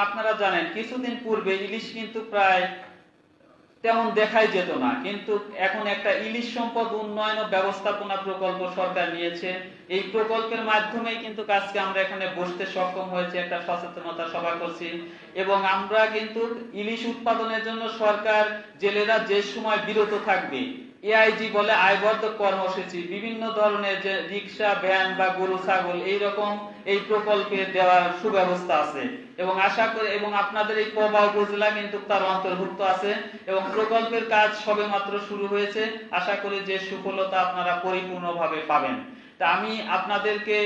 আপনারা জানেন কিছুদিন পূর্বে ইলিশ কিন্তু প্রায় তেমন দেখাই যেত না, কিন্তু এখন একটা ইলিশ সম্পদ উন্নয়ন ও ব্যবস্থাপনা প্রকল্প সরকার নিয়েছে। এই প্রকল্পের মাধ্যমেই কিন্তু আজকে আমরা এখানে বসতে সক্ষম হয়েছে, একটা সচেতনতা সভা করছি। এবং আমরা কিন্তু ইলিশ উৎপাদনের জন্য সরকার জেলেরা যে সময় বিরত থাকবে, এআইজি বলে আয়বর্ধক কর্মসূচি, বিভিন্ন ধরনের যে রিক্সা, ভ্যান বা গরু ছাগল এইরকম এই প্রকল্পে দেওয়ার সুব্যবস্থা আছে। এবং আশা করি এবং আপনাদের এই পবা উপজেলা কিন্তু তার অন্তর্ভুক্ত আছে এবং প্রকল্পের কাজ সবেমাত্র শুরু হয়েছে। আশা করি যে সুফলতা আপনারা পরিপূর্ণভাবে পাবেন। তা আমি আপনাদেরকে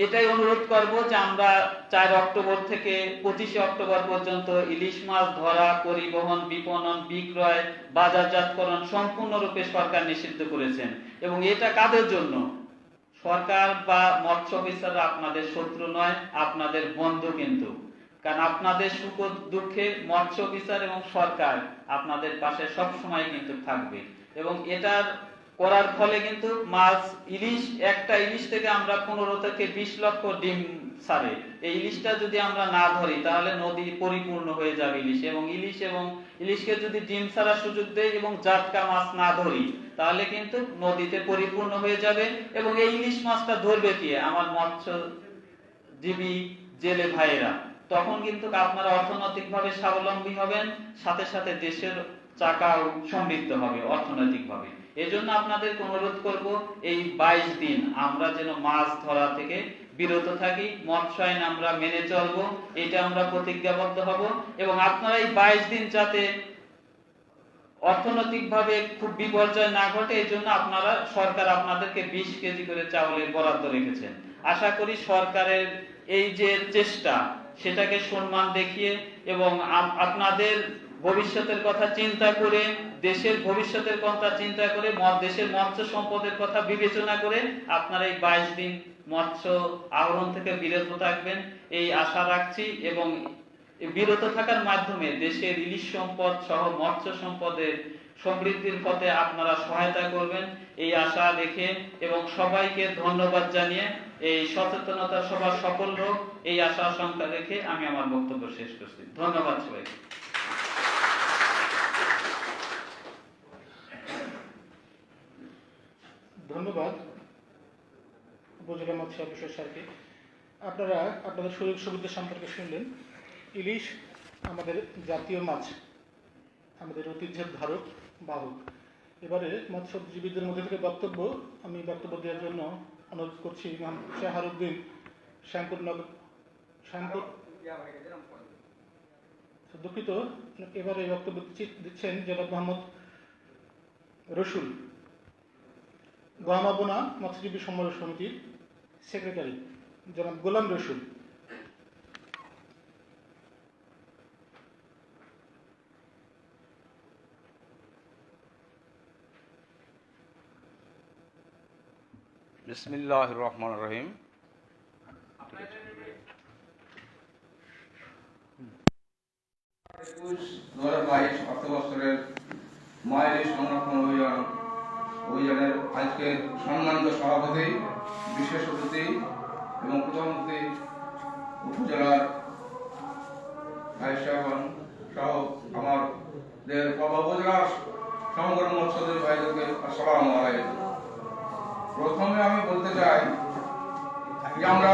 এটাই অনুরোধ করব যে আমরা 4 অক্টোবর থেকে 25 অক্টোবর পর্যন্ত ইলিশ মাছ ধরা, পরিবহন, বিপণন, বিক্রয়, বাজারজাতকরণ সম্পূর্ণরূপে সরকার নিষিদ্ধ করেছেন। এবং এটা কাদের জন্য? সরকার বা মৎস্য অফিসাররা আপনাদের শত্রু নয়, আপনাদের বন্ধু। কিন্তু কারণ আপনাদের সুখ দুঃখে মৎস্য অফিসার এবং সরকার আপনাদের পাশে সব সময় কিন্তু থাকবে। এবং এটার করার ফলে কিন্তু মাছ ইলিশ, একটা ইলিশ থেকে আমরা 15 থেকে 20 লক্ষ ডিম ছাড়ে। এই ইলিশটা যদি আমরা না ধরি তাহলে নদী পরিপূর্ণ হয়ে যাবে ইলিশ। এবং ইলিশকে যদি ডিম ছাড়ার সুযোগ দেয় এবং জাটকা মাছ না ধরি তাহলে কিন্তু নদীতে পরিপূর্ণ হয়ে যাবে। এবং এই ইলিশ মাছটা ধরবে কি? আমার মৎস্যজীবী জেলে ভাইয়েরা। তখন কিন্তু আপনারা অর্থনৈতিকভাবে স্বাবলম্বী হবেন, সাথে সাথে দেশের চাকাও সমৃদ্ধ হবে অর্থনৈতিকভাবে। এজন্য আপনাদের অনুরোধ করব, এই 22 দিন আমরা যেন মাছ ধরা থেকে বিরত থাকি, মৎস্য আইন আমরা মেনে চলবো, এটা আমরা প্রতিজ্ঞাবদ্ধ হব। এবং আপনারা এই 22 দিন যাতে অর্থনৈতিকভাবে খুব বিপর্যয় না ঘটে, এই জন্য সরকার আপনাদেরকে 20 কেজি করে চাউলের বরাদ্দ রেখেছেন। আশা করি সরকারের এই যে চেষ্টা, সেটাকে সম্মান দেখিয়ে এবং আপনাদের ভবিষ্যতের কথা চিন্তা করে, দেশের ভবিষ্যতের কথা চিন্তা করে, দেশের মৎস্য সম্পদের কথা বিবেচনা করে আপনারা এই 22 দিন মৎস্য আহরণ থেকে বিরত থাকবেন, এই আশা রাখছি। এবং বিরত থাকার মাধ্যমে দেশের ইলিশ সম্পদ সহ মৎস্য সম্পদের সমৃদ্ধির পথে আপনারা সহায়তা করবেন, এই আশা রেখে এবং সবাইকে ধন্যবাদ জানিয়ে এই সচেতনতা সভা সফল হোক, এই আশা আশঙ্কা রেখে আমি আমার বক্তব্য শেষ করছি। ধন্যবাদ সবাইকে। ধন্যবাদ উপজেলা মৎস্য অফিসার স্যারকে। আপনারা আপনাদের সুযোগ সুবিধা সম্পর্কে শুনলেন। ইলিশ আমাদের জাতীয় মাছ, আমাদের ঐতিহ্যের ধারক বাহক। এবারে মৎস্যজীবীদের মধ্যে থেকে আমি বক্তব্য দেওয়ার জন্য অনুরোধ করছি শাহারুদ্দিন শ্যামপুর। দুঃখিত, এবারে বক্তব্য দিচ্ছেন জনাব মোহাম্মদ রসুল, গহমাবনা মৎস্যজীবী সমন্বয় সমিতির সেক্রেটারি জনাব গোলাম রসুল। বিসমিল্লাহির রহমানির রহিম। 2022 অর্থবছরের মায়ের সংরক্ষণ অভিযানের আজকের সম্মানিত সভাপতি, বিশেষ অতিথি এবং প্রধান অতিথি উপজেলার ভাইস চেয়ারম্যান সহ আমাদের উপজেলার সমগ্র মৎস্যজীবী ভাইদেরকে আসসালামু আলাইকুম। প্রথমে আমি বলতে চাই যে আমরা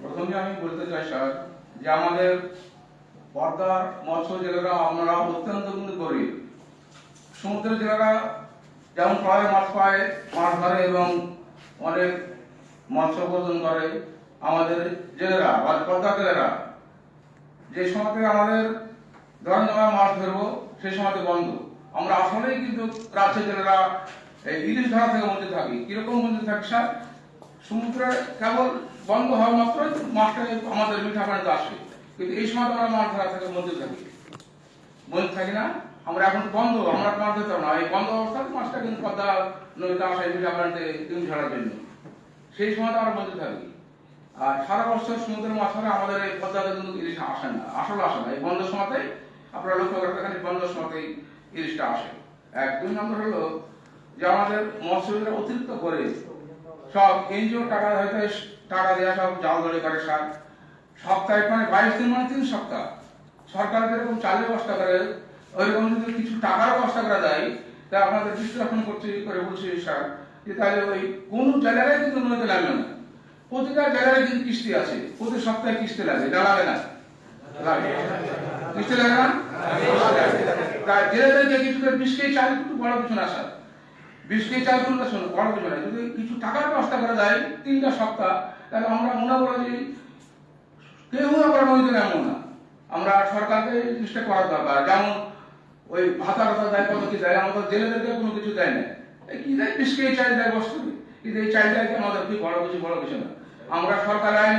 প্রথমে আমি বলতে চাই স্যার যে আমাদের পদ্মার মৎস্য জেলেরা আমরা অত্যন্ত কিন্তু গরিব। সমুদ্রের জেলেরা যেমন প্রায় মাছ পায়, মাছ ধরে এবং অনেক মৎস্য উৎপাদন করে, আমাদের জেলেরা বা পদ্মা জেলেরা যে সময়তে আমাদের ধরেন আমরা মাছ ধরবো সেই সময়তে বন্ধ। আমরা আসলেই কিন্তু রাজ্যের জেলেরা এই ইলিশ ধরা থেকে বঞ্চিত থাকি। কিরকম বঞ্চিত থাকি স্যার? সমুদ্রে কেবল বন্ধ হওয়া মাত্রই মাছটা আমাদের মিঠা পানিতে আসে, কিন্তু এই সময় আমরা মাছ ধরা থেকে বঞ্চিত থাকি না। আমরা এখন বন্ধ, আমরা মাছ ধরতে না, এই বন্ধ অবস্থায় মাছটা কিন্তু পদ্মা নদীতে আসে মিঠা পানিতে ডিম ছাড়ার জন্য, সেই সময়টা আমরা বঞ্চিত থাকি। আর সারা বছর সমুদ্রের মাছ ধরে আমাদের এই পদ্মাতে কিন্তু ইলিশ আসে না, আসলে আসে না। এই বন্ধের সময়তেই আপনারা লক্ষ্য করে দেখেন, বন্ধের সময়তেই ইলিশটা আসে। এক দুই নম্বর হলো যে আমাদের মৎস্যজীবীরা অতিরিক্ত করে সব এনজিও টাকা হয়তো টাকা দেওয়া সব জাল ধরে করে স্যার। সপ্তাহে মানে 22 দিন মানে 3 সপ্তাহ সরকার যেরকম চালের ব্যবস্থা করে, ওইরকম যদি কিছু টাকার ব্যবস্থা করা যায়, তা আপনাদের দৃষ্টি আকর্ষণ করে বলছি স্যার যে তাহলে ওই কোন জেলায় কিন্তু নদীতে লাগবে না। প্রতিটা জেলায় কিন্তু কিস্তি আছে, প্রতি সপ্তাহে কিস্তি লাগে, এটা লাগে না? লাগে। কিস্তি লাগে না? তাই জেলাদেরকে কিছু 20 কেজি চাল কিন্তু বড় কিছু না স্যার, 20 কেজি চাল তুলতে শোনো বড় কিছু না। যদি কিছু টাকার ব্যবস্থা করা যায় 3টা সপ্তাহ, তাহলে আমরা মনে করি যে কেউ আমরা নদীতে নামবো না। আমরা সরকারকে জিনিসটা করার দরকার। যেমন ওই ভাতা দেয়, কত কি দেয়, আমাদের জেলেদেরকে কোনো কিছু দেয় না। কি দেয়? 20 কেজি চাল দেয় বস্তু, কিন্তু এই চালটাকে আমাদের কি বড় কিছু না। আমরা সরকার আইন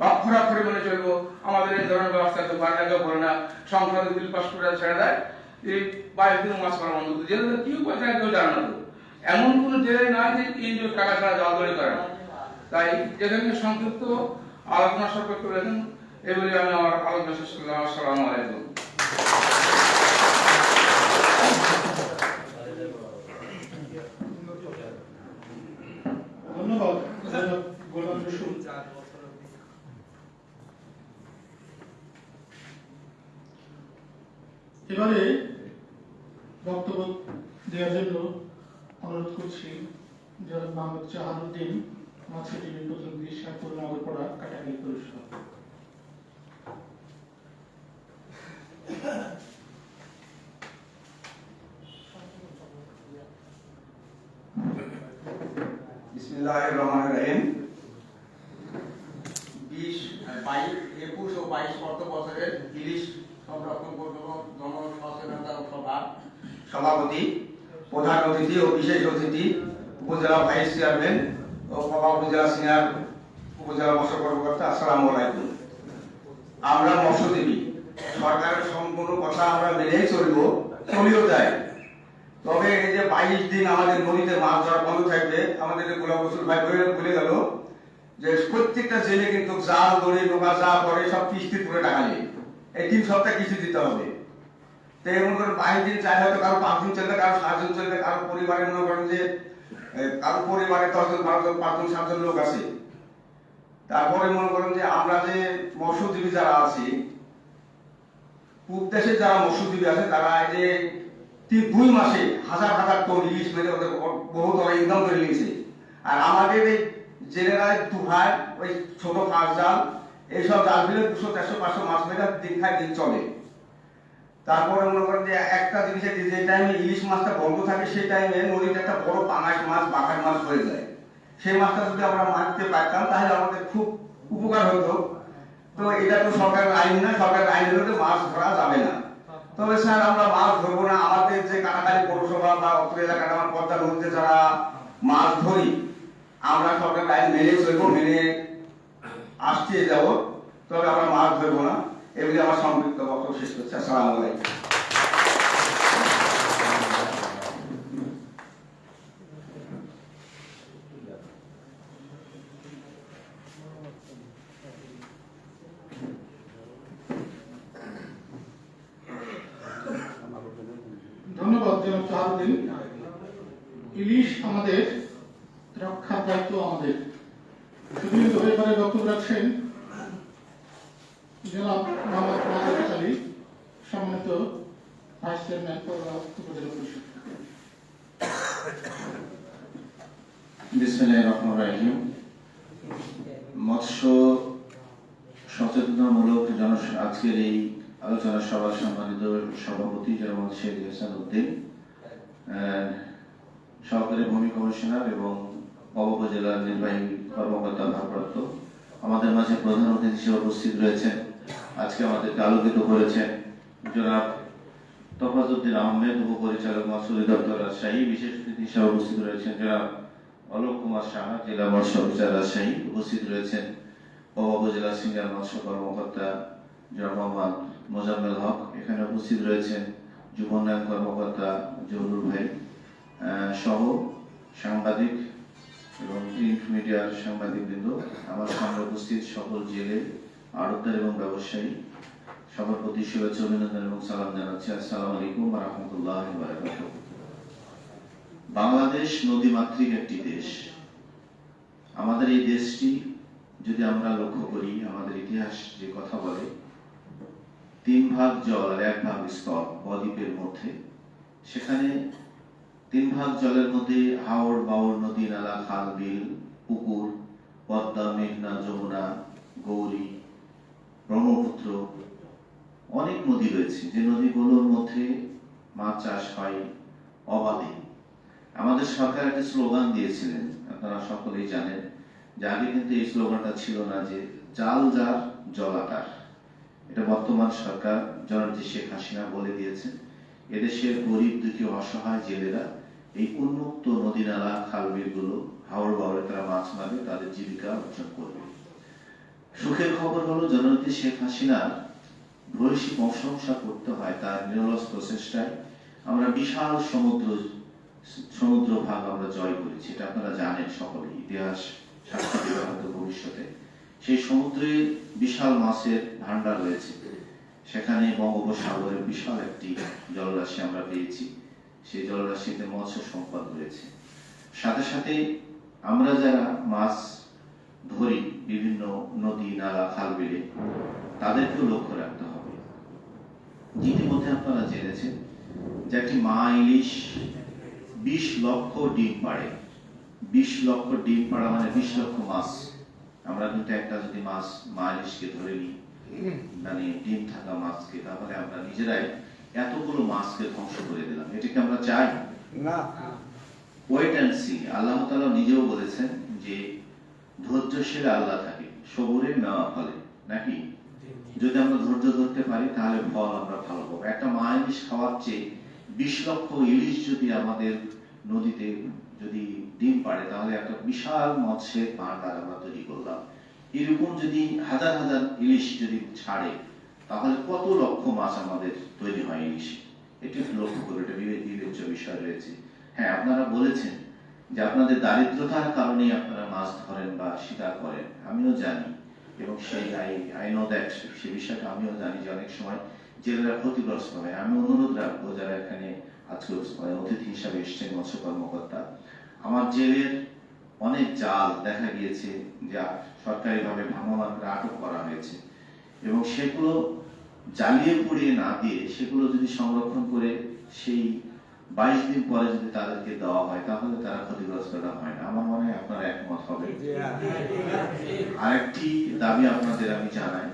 অক্ষরে মেনে চলবো। আমাদের এই ধরনের ব্যবস্থা তো কেউ করে না, সংসদে বিল পাস করে ছেড়ে দেয়, এই 22 দিন মাস করা বন্ধ। জেলেদের কি উপায় কেউ জানে না। এমন কোন জেলে না যে এনজিও টাকা ছাড়া জলদরি করে না। তাই যেখানে সংক্ষিপ্ত আলোচনা সাপেক্ষ রয়েছেন, এগুলি আমি আমার আলোচনা শেষ করলাম। আসসালামু আলাইকুম। ধন্যবাদ গোলাম রসুল। এবারে বক্তব্য দেওয়ার জন্য অনুরোধ করছি জনাব মোহাম্মদ জাহানুদ্দিন, মাছুর টিভির প্রতিনিধি, শ্যামপুর নগরপাড়া, কাটাখালী পৌরসভা। বিসমিল্লাহির রহমানির রহিম। 21 ও 22 অর্থ বছরের ইলিশ সংরক্ষণ পরিকল্পনা জনসচেতনতা সভা সভাপতি, প্রধান অতিথি ও বিশেষ অতিথি, উপজেলা ভাইস চেয়ারম্যান ও পবা উপজেলা সিনিয়র উপজেলা মৎস্য কর্মকর্তা, আসসালামু আলাইকুম। আমরা মৎস্যজীবী, সরকারের সম্পূর্ণ কথা আমরা মেনেই চলিও যায়। তবে এই যে 22 দিন আমাদের নদীতে মাছ ধরা বন্ধ থাকবে, আমাদের গোলাম রসুল ভাই বলে গেল যে প্রত্যেকটা জেলে কিন্তু জাল দড়ি নৌকা যা করে সব কিস্তি করে টাকা নেই, এই 3 সপ্তাহ কিস্তি দিতে হবে। তো এর মধ্যে 22 দিন চাই, হয়তো কারো 5 দিন চলবে, কারো 7 দিন চলবে, কারো পরিবারে মনে করেন যে কারো পরিবারে 10 জন 12 জন 5 জন 7 জন লোক আছে। তারপরে মনে করেন যে আমরা যে মৎস্যজীবী যারা আছি, পূব দেশে যারা মৎস্যজীবী আছে, তারা এই যে 2 মাসে হাজার টন ইলিশ মেরে ওদের বহু তারা ইনকাম করে নিয়েছে। আর আমাদের এই জেলেরায় 2 ভাই ওই ছোট ফাঁস জাল, এইসব জাল ফেলে 200 400 500 মাছ মেরে দিন খায় দিন চলে। তারপরে মনে করেন যে একটা জিনিসের যে টাইমে ইলিশ মাছটা বন্ধ থাকে, সেই টাইমে নদীতে একটা বড় পাঙাশ মাছ, বাঘার মাছ হয়ে যায়। সেই মাছটা যদি আমরা মারতে পারতাম তাহলে আমাদের খুব উপকার হতো। তো এটা তো সরকারের আইন না, সরকারের আইন হলে মাছ ধরা যাবে না। তবে স্যার আমরা মাছ ধরবো না, আমাদের যে কাটাখালী পৌরসভা বা অত্র এলাকার আমার পদ্মা নদীতে যারা মাছ ধরি, আমরা সরকারের আইন মেনে চলবো, মেনে আসতে যাব, তবে আমরা মাছ ধরবো না। এগুলি আমার সংক্ষিপ্ত বক্তব্য শেষ করছি। আসসালামু আলাইকুম। ধন্যবাদ জনাব জাহানুদ্দিন। ইলিশ আমাদের, রক্ষার দায়িত্ব আমাদের। শুধু এবারে বক্তব্য রাখছেন জনাব মোহাম্মদ নাজর আলী, সম্মানিত ভাইস চেয়ারম্যান পৌর উপজেলা পরিষদ। বিসমিল্লাহির রহমানির রহিম। মৎস্য সচেতনতামূলক আজকের এই আলোচনা সভার সম্মানিত সভাপতি জনাব শেখ হাসান উদ্দিন, সহকারী ভূমি কমিশনার এবং উপজেলার নির্বাহী কর্মকর্তা ভারপ্রাপ্ত, আমাদের মাঝে প্রধান অতিথি হিসেবে উপস্থিত রয়েছেন, আজকে আমাদেরকে আলোকিত করেছেন জনাব তফাজউদ্দিন আহমেদ, উপপরিচালক মৎস্য অধিদপ্তর রাজশাহী। বিশেষ অতিথি হিসেবে উপস্থিত রয়েছেন জনাব অলোক কুমার সাহা, জেলা মৎস্য অফিসার রাজশাহী। উপস্থিত রয়েছেন উপজেলা সিনিয়র মৎস্য কর্মকর্তা জনাব মোহাম্মদ মোজাম্মেল হক। এখানে উপস্থিত রয়েছেন যুব উন্নয়ন কর্মকর্তা জহুরুল ভাই সহ সাংবাদিক এবং প্রিন্ট মিডিয়ার সাংবাদিকবৃন্দ। আমার সামনে উপস্থিত সকল জেলে, আড়তদার এবং ব্যবসায়ী, সবার প্রতি শুভেচ্ছা, অভিনন্দন এবং সালাম জানাচ্ছি। আসসালামু আলাইকুম ওয়া রাহমাতুল্লাহি ওয়া বারাকাতুহু। বাংলাদেশ নদীমাতৃক একটি দেশ। আমাদের এই দেশটি যদি আমরা লক্ষ্য করি, আমাদের ইতিহাস যে কথা বলে 3 ভাগ জল আর 1 ভাগ স্থল বদ্বীপের মধ্যে, সেখানে 3 ভাগ জলের মধ্যে হাওড় বাউড় নদী নালা খাল বিল পুকুর পদ্মা মেঘনা যমুনা গৌরী ব্রহ্মপুত্র অনেক নদী রয়েছে, যে নদীগুলোর মধ্যে মাছ চাষ হয় অবাধে। আমাদের সরকার একটা স্লোগান দিয়েছিলেন, আপনারা সকলেই জানেন, যে আগে কিন্তু এই স্লোগানটা ছিল না, যে জাল যার জলাকার। এটা বর্তমান সরকার জননেত্রী শেখ হাসিনা বলে দিয়েছেন। এদেশের গরিব দুঃখী অসহায় জেলেরা এই উন্মুক্ত নদী নালা খাল বিলগুলো হাওড় বাউড়ে তারা মাছ মারবে, তাদের জীবিকা অর্জন করবে। সুখের খবর হলো জননেত্রী শেখ হাসিনার ভৈষী প্রশংসা করতে হয় তার নিরলস প্রচেষ্টায় আমরা বিশাল সমুদ্র ভাগ আমরা জয় করেছি। এটা আপনারা জানেন সকলেই, ইতিহাস সাক্ষ্য দেবে হয়তো ভবিষ্যতে। সেই সমুদ্রে বিশাল মাছের ভান্ডার রয়েছে, সেখানে বঙ্গোপসাগরের বিশাল একটি জলরাশি আমরা পেয়েছি। সেই জলরাশিতে মৎস্য সম্পদ রয়েছে। সাথে সাথে আমরা যারা মাছ ধরি বিভিন্ন নদী নালা খাল বিলে, তাদেরকেও লক্ষ্য রাখতে হবে। ইতিমধ্যে আপনারা জেনেছেন যে একটি মা ইলিশ 20 লক্ষ ডিম পাড়ে। 20 লক্ষ ডিম পাড়া মানে 20 লক্ষ মাছ। আমরা কিন্তু একটা যদি মাছ মা ইলিশকে ধরে নিই, মানে ডিম থাকা মাছকে, তাহলে আমরা নিজেরাই এতগুলো মাছকে ধ্বংস করে দিলাম। এটাকে আমরা চাই না। Wait and C. আল্লাহ তাআলা নিজেও বলেছেন যে ধৈর্যশীল আল্লাহ থাকে, সবুরে মেওয়া ফলে, নাকি? যদি আমরা ধৈর্য ধরতে পারি তাহলে ফল আমরা ভালো পাবো। একটা মা ইলিশ খাওয়ার চেয়ে 20 লক্ষ ইলিশ যদি আমাদের নদীতে যদি ডিম পাড়ে, তাহলে একটা বিশাল মৎস্যের ভান্ডার আমরা তৈরি করলাম। এরকম যদি হাজার হাজার ইলিশ যদি ছাড়ে, তাহলে কত লক্ষ মাছ আমাদের তৈরি হয় ইলিশ। এটি একটু লক্ষ্য করে, এটা বিবেচ্য বিষয় রয়েছে। হ্যাঁ, আপনারা বলেছেন যে আপনাদের দারিদ্রতার কারণে আপনারা মাছ ধরেন বা শিকার করেন, আমিও জানি, এবং সেই আই নো দ্যাট, সে বিষয়টা আমিও জানি যে অনেক সময় জেলেরা ক্ষতিগ্রস্ত হয়। আমি অনুরোধ রাখবো যারা এখানে আজকে অতিথি হিসাবে এসছেন মৎস্য কর্মকর্তা, আমার জেলের অনেক জাল দেখা গিয়েছে যা সরকারিভাবে ভ্রাম্যমাণ করে আটক করা হয়েছে, এবং সেগুলো জ্বালিয়ে পুড়িয়ে না দিয়ে সেগুলো যদি সংরক্ষণ করে সেই 22 দিন পরে যদি তাদেরকে দেওয়া হয়, তাহলে তারা ক্ষতিগ্রস্তটা হয় না। আমার মনে হয় আপনারা একমত হবেন। আরেকটি দাবি আপনাদের আমি জানাই,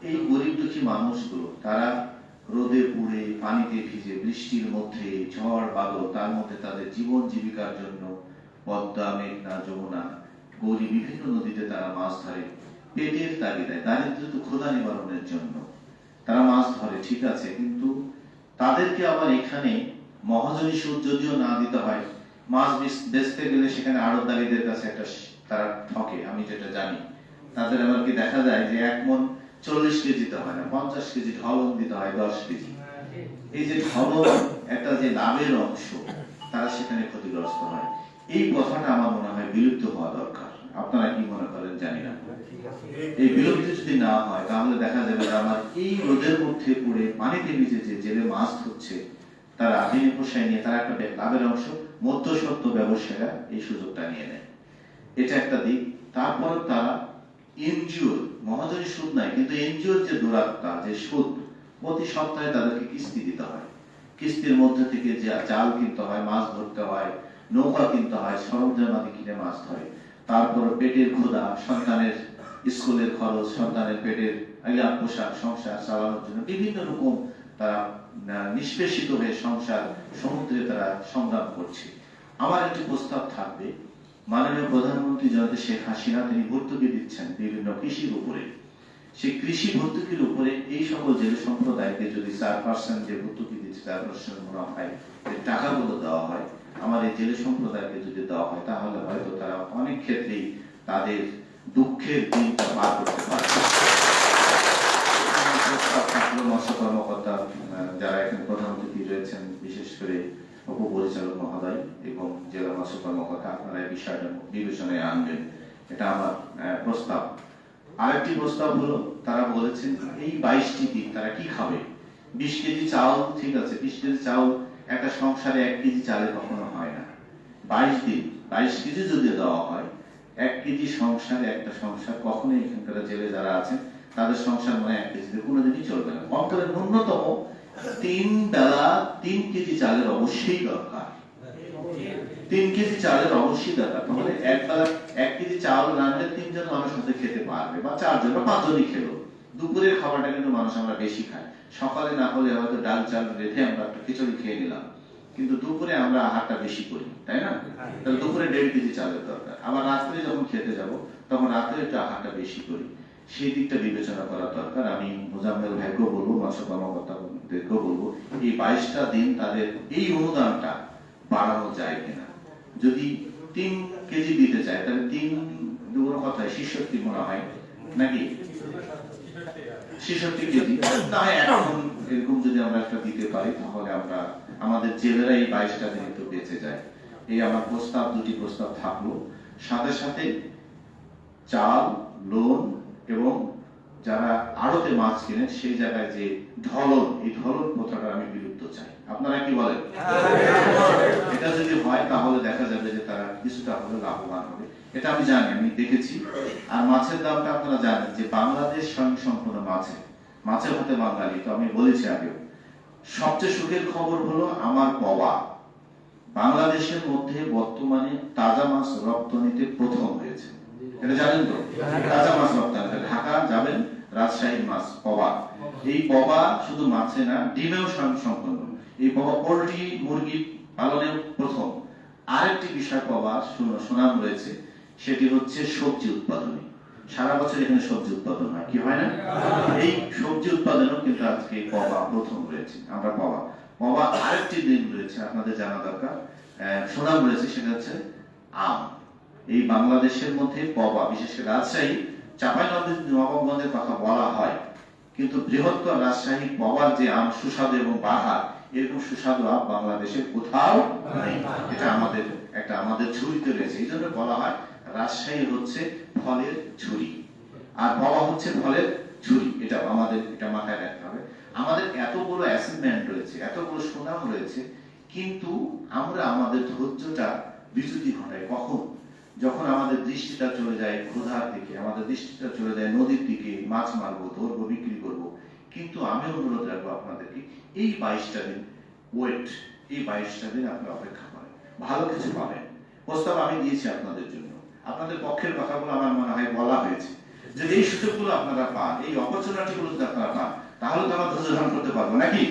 এই গরিব দুঃখী মানুষগুলো তারা রোদে পুড়ে পানিতে ভিজে বৃষ্টির মধ্যে ঝড় বাদল, তার মধ্যে তাদের জীবন জীবিকার জন্য পদ্মা মেঘনা যমুনা গৌরী বিভিন্ন নদীতে তারা মাছ ধরে পেটের তাগিদায়, দারিদ্র ক্ষুধা নিবারণের জন্য তারা মাছ ধরে, ঠিক আছে, কিন্তু তাদেরকে আবার এখানে মহাজনী সুদ যদিও না দিতে হয়, মাছ বেচতে গেলে সেখানে আড়তদারীদের কাছে একটা তারা ঠকে। আমি যেটা জানি, তাদের আবার কি দেখা যায় যে 1 মণ 40 কেজিতে হয় না, 50 কেজি ঢলন দিতে হয় 10 কেজি। এই যে ঢলন একটা যে লাভের অংশ, তারা সেখানে ক্ষতিগ্রস্ত হয়। এই কথাটা আমার মনে হয় বিলুপ্ত হওয়া দরকার। আপনারা কি মনে করেন জানি না। এই বিলুপ্তি যদি না হয়, তাহলে দেখা যাবে আমার এই রোদের মধ্যে পড়ে পানিতে ভিজে যে জেলে মাছ ধরছে, তারা দিনে পোষায় নিয়ে তারা একটা লাভের অংশ, মধ্যস্বত্ব ব্যবসায়ীরা এই সুযোগটা নিয়ে নেয়। এটা একটা দিক। তারপর তারা এনজিওর মহাজনী সুদ নাই, কিন্তু এনজিওর যে দৌরাত্মা, যে সুদ, প্রতি সপ্তাহে তাদেরকে কিস্তি দিতে হয়। কিস্তির মধ্যে থেকে যে জাল কিনতে হয়, মাছ ধরতে হয়, নৌকা কিনতে হয়, সরঞ্জামাদি কিনে মাছ ধরে। তারপর পেটের ক্ষুধা, সন্তানের স্কুলের খরচ, সন্তানের পেটের পোশাক, সংসার চালানোর জন্য বিভিন্ন রকম তারা নিষ্পেষিত হয়ে সংসার সমুদ্রে তারা সংগ্রাম করছে। আমার একটি প্রস্তাব থাকবে, মাননীয় প্রধানমন্ত্রী জনতা শেখ হাসিনা তিনি ভর্তুকি দিচ্ছেন বিভিন্ন কৃষির উপরে, সেই কৃষি ভর্তুকির উপরে এই সকল জেলে সম্প্রদায়কে যদি 4% যে ভর্তুকি দিচ্ছে 4% মুনাফায় যে টাকাগুলো দেওয়া হয়, আমার এই জেলে সম্প্রদায়কে যদি দেওয়া হয়, তাহলে হয়তো তারা অনেক ক্ষেত্রেই তাদের দুঃখের দিনটা পার করতে পারবে। মৎস্য কর্মকর্তা যারা এখানে প্রধান অতিথি রয়েছেন, বিশেষ করে উপপরিচালক মহোদয় এবং জেলা মৎস্য কর্মকর্তা, আপনারা এই বিষয়টা বিবেচনায় আনবেন, এটা আমার প্রস্তাব। আরেকটি প্রস্তাব হলো, তারা বলেছেন এই 22টি দিন তারা কি খাবে। 20 কেজি চাউল, ঠিক আছে, 20 কেজি চাউল একটা সংসারে 1 কেজি চালে কখনো হয় না। 22 দিন 22 কেজি যদি দেওয়া হয়, 1 কেজি সংসারে একটা সংসার কখনোই, এখানকার জেলে যারা আছেন তাদের সংসার মানে 1 কেজিতে কোনোদিনই চলবে না। অন্তরে ন্যূনতম 3 বেলা 3 কেজি চালের অবশ্যই দরকার। 3 কেজি চালের অবশ্যই দরকার। তাহলে এক বেলা 1 কেজি চাল রান্নার 3 জন মানুষ হতে খেতে পারবে, বা 4 জন বা 5 জনই খেলো। দুপুরের খাবারটা কিন্তু মানুষ আমরা বেশি খাই। সকালে না হলে হয়তো ডাল চাল রেখে আমরা একটু খিচুড়ি খেয়ে নিলাম, কিন্তু দুপুরে আমরা আহারটা বেশি করি, তাই না? তাহলে দুপুরে 1.5 কেজি চালের দরকার। আবার রাত্রে যখন খেতে যাব তখন রাত্রে একটু আহারটা বেশি করি, সেই দিকটা বিবেচনা করা দরকার। আমি মোজাম্মেল ভাইকেও বলবো, মৎস্য কর্মকর্তাদেরকেও বলবো, এই 22টা দিন তাদের এই অনুদানটা বাড়ানো যায় কিনা। যদি 3 কেজি দিতে চায় তাহলে 3 দুগুণ কথায় 66 মনে হয় নাকি, 66 কেজি না হয় এখন এরকম যদি আমরা একটা দিতে পারি, তাহলে আমরা আমাদের জেলেরা এই 22টা দিন একটু বেঁচে যায়। এই আমার প্রস্তাব, 2টি প্রস্তাব থাকলো। সাথে সাথে চাল, লোন এবং যারা আড়তে মাছ কেনেন সেই জায়গায় যে ঢলন, এই ঢলন প্রথাটা আমি বিলুপ্ত চাই। আপনারা কি বলেন? এটা যদি হয় তাহলে দেখা যাবে যে তারা কিছুটা হলে লাভবান হবে। এটা আমি জানি, আমি দেখেছি। আর মাছের দামটা আপনারা জানেন যে বাংলাদেশ স্বয়ংসম্পূর্ণ মাছের হাতে বাঙালি। তো আমি বলেছি আগেও, সবচেয়ে সুখের খবর হলো আমার বাবা বাংলাদেশের মধ্যে বর্তমানে তাজা মাছ রপ্তানিতে প্রথম হয়েছে। এটা জানেন তো? তাজা মাছ রপ্তানি, ঢাকা যাবেন, রাজশাহীর মাছ পবা। এই পবা শুধু মাছে না, ডিমেও স্বয়ংসম্পূর্ণ। এই পবা পোল্ট্রি মুরগি পালনে প্রথম। আরেকটি বিষয় পবা সুনাম রয়েছে, সেটি হচ্ছে সবজি উৎপাদনে। সারা বছর এখানে সবজি উৎপাদন হয়, কি হয় না? এই সবজি উৎপাদনেও কিন্তু আজকে পবা প্রথম রয়েছে। আমরা পবা আরেকটি দিন রয়েছে আপনাদের জানা দরকার, সুনাম রয়েছে, সেটা হচ্ছে আম। এই বাংলাদেশের মধ্যে পবা, বিশেষ করে রাজশাহী, চাঁপাইনবাবগঞ্জের কথা বলা হয়, কিন্তু বৃহত্তর রাজশাহী পবার যে আম সুস্বাদু এবং বাহার, এরকম সুস্বাদু আম বাংলাদেশের কোথাও নেই। এটা আমাদের ঝুড়িতে রয়েছে। এই জন্য বলা হয় রাজশাহী হচ্ছে ফলের ঝুড়ি, আর পবা হচ্ছে ফলের ঝুড়ি। এটা মাথায় রাখতে হবে। আমাদের এত বড় অ্যাচিভমেন্ট রয়েছে, এত বড় সুনাম রয়েছে, কিন্তু আমরা আমাদের ধৈর্যটা বিচ্যুতি ঘটাই কখন? যখন আমাদের দৃষ্টিটা চলে যায় ক্ষুধার দিকে, আমাদের দৃষ্টিটা চলে যায় নদীর দিকে, মাছ মারবো, ধরবো, বিক্রি করবো। কিন্তু আমি অনুরোধ রাখবো আপনাদেরকে, এই 22টা দিন ওয়েট, এই 22টা দিন আপনি অপেক্ষা করেন, ভালো কিছু পাবেন। প্রস্তাব আমি দিয়েছি আপনাদের জন্য, আপনাদের পক্ষের কথাগুলো আমার মনে হয় বলা হয়েছে। যদি এই সুযোগগুলো আপনারা পান, এই অপরচুনিটিগুলো যদি আপনারা পান, তাহলে তো আমরা ধৈর্য ধারণ করতে পারবো নাকি?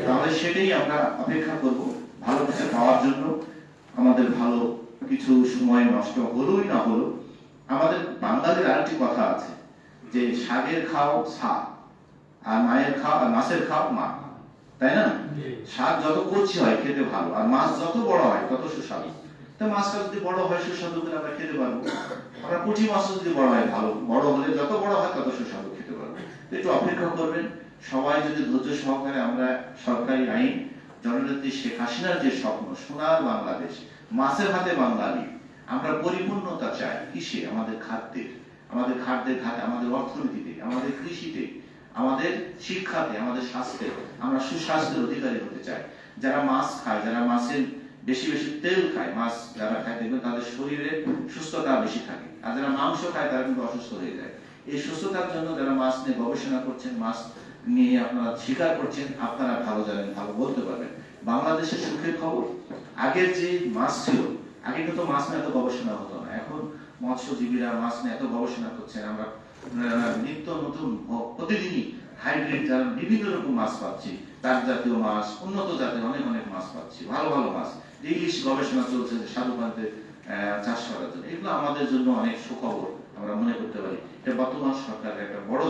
তাহলে সেটাই আমরা অপেক্ষা করব, ভালো কিছু পাওয়ার জন্য। আমাদের ভালো কিছু সময় নষ্ট হলোই না হলো, আমাদের বাঙালির আরেকটি কথা আছে যে শাকের খাও ছা, আর মায়ের খাও, আর মাছের খাও মা, তাই না? শাক যত কচি হয় খেতে ভালো, আর মাছ যত বড় হয় তত সুস্বাদু। তো মাছটা যদি বড় হয় সুস্বাদু করে আমরা খেতে পারবো। আমরা পুঁটি মাছ যদি বড় হয় ভালো, বড় হলে যত বড় হয় তত সুস্বাদু খেতে পারবো। একটু অপেক্ষা করবেন সবাই, যদি ধৈর্য সহকারে আমরা সরকারি আইন, জননেত্রী শেখ হাসিনার যে স্বপ্ন সোনার বাংলাদেশ, মাছের হাতে বাঙালি, আমরা পরিপূর্ণতা চাই। কিসে? আমাদের খাদ্যের খাতে, আমাদের অর্থনীতিতে, আমাদের কৃষিতে, আমাদের শিক্ষাতে, আমাদের স্বাস্থ্যে। আমরা সুস্বাস্থ্যের অধিকারী হতে চাই। যারা মাছ খায়, যারা মাছের বেশি বেশি তেল খায়, মাছ যারা খায়, দেখবেন তাদের শরীরে সুস্থতা বেশি থাকে। আর যারা মাংস খায় তারা কিন্তু অসুস্থ হয়ে যায়। এই সুস্থতার জন্য যারা মাছ নিয়ে গবেষণা করছেন, মাছ নিয়ে আপনারা স্বীকার করছেন, আপনারা ভালো জানেন, ভালো বলতে পারবেন। বাংলাদেশের সুখের খবর, আগের যে মাছ ছিল, আগে কিন্তু মাছ নিয়ে এত গবেষণা হতো না। এখন মৎস্যজীবীরা মাছ নিয়ে এত গবেষণা করছেন। আমরা নিত্য নতুন প্রতিদিনই হাইব্রিড বিভিন্ন রকম মাছ পাচ্ছি, তার জাতীয় মাছ, উন্নত জাতের অনেক অনেক মাছ পাচ্ছি, ভালো ভালো মাছ। ইলিশ গবেষণা চলছে যে স্বাদুপানিতে চাষ করার জন্য, এগুলো আমাদের জন্য অনেক সুখবর আমরা মনে করতে পারি। এটা বর্তমান সরকারের একটা বড়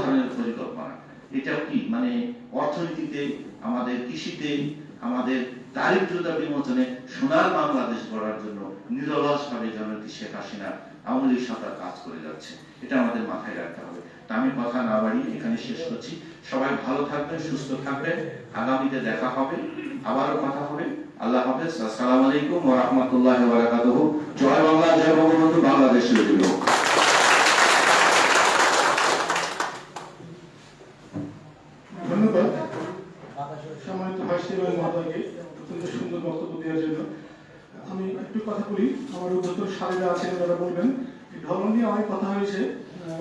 ধরনের পরিকল্পনা। এটা কি মানে অর্থনীতিতে, আমাদের কৃষিতে, আমাদের দারিদ্রতা বিমোচনে সোনার বাংলাদেশ গড়ার জন্য নিরলসভাবে জননেত্রী শেখ হাসিনা আওয়ামী লীগ সরকার কাজ করে যাচ্ছে। এটা আমাদের মাথায় রাখতে হবে। তা আমি কথা না বাড়িয়ে এখানে শেষ করছি। সবাই ভালো থাকবেন, সুস্থ থাকবেন। আগামীতে দেখা হবে, আবারও কথা হবে। আল্লাহ হাফেজ। আসসালামু আলাইকুম ওয়া রাহমাতুল্লাহি ওয়া বারাকাতুহু। জয় বাংলা, জয় বঙ্গবন্ধু, বাংলাদেশ চিরজীবী হোক। ধন্যবাদ সম্মানিত ভাইস চেয়ারম্যান মহোদয়কে অত্যন্ত সুন্দর বক্তব্য দেওয়ার জন্য। আমি একটু কথা বলি, আমার উদ্যোক্তর সারিরা আছেন, যারা বলবেন। ধর্ম নিয়ে অনেক কথা হয়েছে,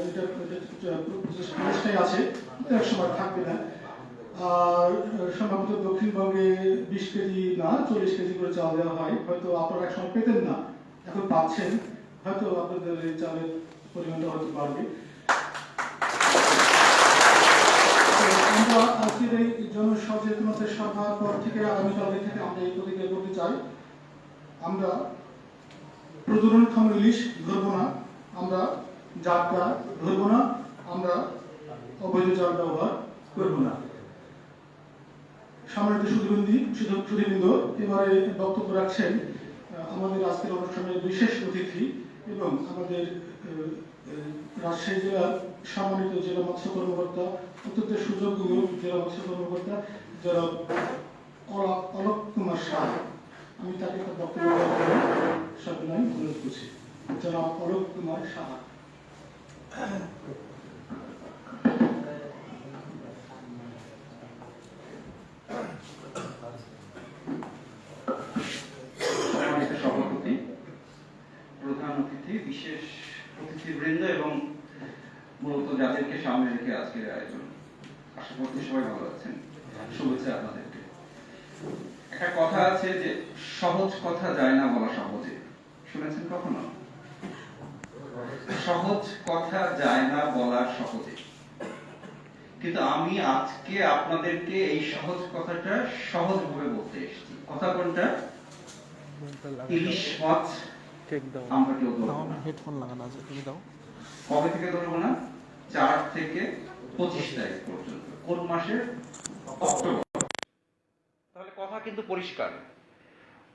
এটা প্রচেষ্টাই আছে, এক সময় থাকবে না। আর সম্ভবত দক্ষিণবঙ্গে 20 কেজি না 40 কেজি করে চাল দেওয়া হয়, হয়তো আপনারা এক সময় পেতেন না, এখন পাচ্ছেন, হয়তো আপনাদের এই চালের পরিমাণটা হয়তো বাড়বে। আমরা আজকের এই জনসচেতনতা সভার পর থেকে আগামীকাল থেকে আমরা এই প্রতিজ্ঞা করতে চাই, আমরা প্রজননক্ষম ইলিশ ধরবো না, আমরা জাতটা ধরবো না, আমরা অবৈধ জাল ব্যবহার করবো না। সম্মানিত সুধীবৃন্দ, এবারে বক্তব্য রাখছেন আমাদের আজকের অনুষ্ঠানের বিশেষ অতিথি এবং আমাদের রাজশাহী জেলার সম্মানিত জেলা মৎস্য কর্মকর্তা, অত্যন্ত সুযোগ্য জেলা মৎস্য কর্মকর্তা যারা অলোক কুমার শাহ। আমি তাকে একটা বক্তব্য দেওয়ার জন্য সবিনয় অনুরোধ করছি। যারা অলোক কুমার শাহ। সম্মানিত সভাপতি, প্রধান অতিথি, বিশেষ অতিথিবৃন্দ এবং মূলত যাদেরকে সামনে রেখে আজকের আয়োজন, আশা করছি সবাই ভালো আছেন। শুভেচ্ছা আপনাদেরকে। একটা কথা আছে যে সহজ কথা যায় না বলা সহজে, শুনেছেন কখনো? সহজ কথা যায় না বলা সহজে, কিন্তু আমি আজকে আপনাদেরকে এই সহজ কথাটা সহজভাবে বলতে এসেছি। কথা কোনটা? ইলিশ মাছ আমরা কেউ ধরবো না। হেডফোন লাগানো আছে, তুমি দাও। কবে থেকে ধরবো না? 4 থেকে 25 তারিখ পর্যন্ত। কোন মাসের? অক্টোবর। তাহলে কথা কিন্তু পরিষ্কার।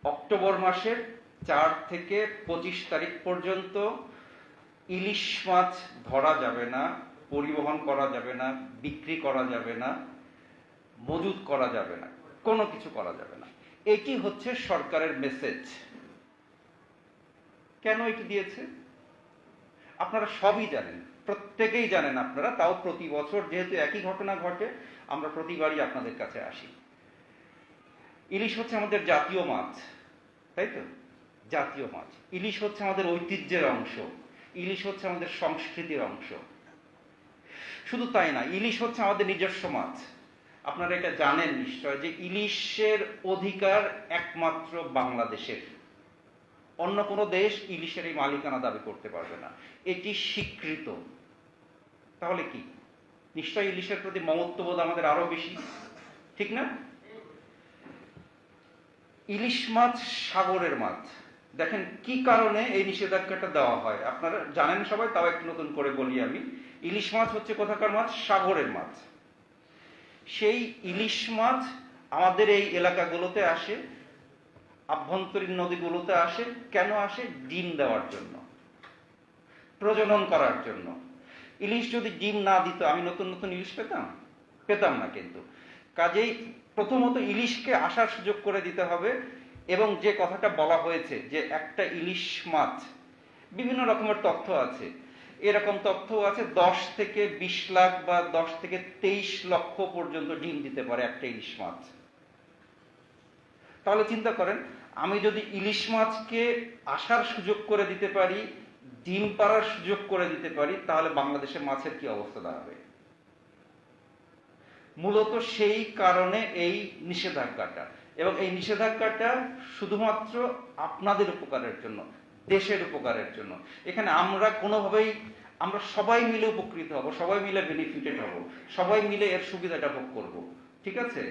অক্টোবর মাসের 4 থেকে 25 তারিখ পর্যন্ত ইলিশ মাছ ধরা যাবে না, পরিবহন করা যাবে না, বিক্রি করা যাবে না, মজুত করা যাবে না, কোনো কিছু করা যাবে না। এটি হচ্ছে সরকারের মেসেজ। কেন এটি দিয়েছে আপনারা সবই জানেন, প্রত্যেকেই জানেন আপনারা। তাও প্রতি বছর যেহেতু একই ঘটনা ঘটে, আমরা প্রতিবারই আপনাদের কাছে আসি। ইলিশ হচ্ছে আমাদের জাতীয় মাছ, তাই তো? জাতীয় মাছ। ইলিশ হচ্ছে আমাদের ঐতিহ্যের অংশ, ইলিশ হচ্ছে আমাদের সংস্কৃতির অংশ। শুধু তাই না, ইলিশ হচ্ছে আমাদের নিজস্ব মাছ। আপনারা এটা জানেন নিশ্চয় যে ইলিশের অধিকার একমাত্র বাংলাদেশের। অন্য কোনো দেশ ইলিশের এই মালিকানা দাবি করতে পারবে না, এটি স্বীকৃত। তাহলে কি নিশ্চয় ইলিশের প্রতি মমত্ববোধ আমাদের আরো বেশি, ঠিক না? ইলিশ মাছ সাগরের মাছ। দেখেন কি কারণে এই নিষেধাজ্ঞাটা দেওয়া হয়, আপনারা জানেন সবাই, তাও একটু নতুন করে বলি আমি। ইলিশ মাছ হচ্ছে কোথাকার মাছ? সাগরের মাছ। সেই ইলিশ মাছ আমাদের এই এলাকাগুলোতে আসে, আভ্যন্তরীণ নদীগুলোতে আসে। কেন আসে? ডিম দেওয়ার জন্য, প্রজনন করার জন্য। ইলিশ যদি ডিম না দিত, আমি নতুন নতুন ইলিশ পেতাম না। কিন্তু কাজেই প্রথমত ইলিশকে আসার সুযোগ করে দিতে হবে। এবং যে কথাটা বলা হয়েছে যে একটা ইলিশ মাছ, বিভিন্ন রকমের তথ্য আছে, এরকম তথ্য আছে 10 থেকে 20 লাখ বা 10 থেকে 23 লক্ষ পর্যন্ত ডিম দিতে পারে একটা ইলিশ মাছ। তাহলে চিন্তা করেন, আমি যদি ইলিশ মাছকে আসার সুযোগ করে দিতে পারি, ডিম পাড়ার সুযোগ করে দিতে পারি, তাহলে বাংলাদেশের মাছের কি অবস্থা দাঁড়াবে? মূলত সেই কারণে এই নিষেধাজ্ঞাটা। এবং এই নিষেধাজ্ঞাটা শুধুমাত্র আপনাদের উপকারের জন্য, দেশের উপকারের জন্য। এখানে আমরা কোনোভাবেই আমরা সবাই মিলে উপকৃত হব, সবাই মিলে বেনিফিটেড হব, সবাই মিলে এর সুবিধাটা ভোগ করব। ঠিক আছে,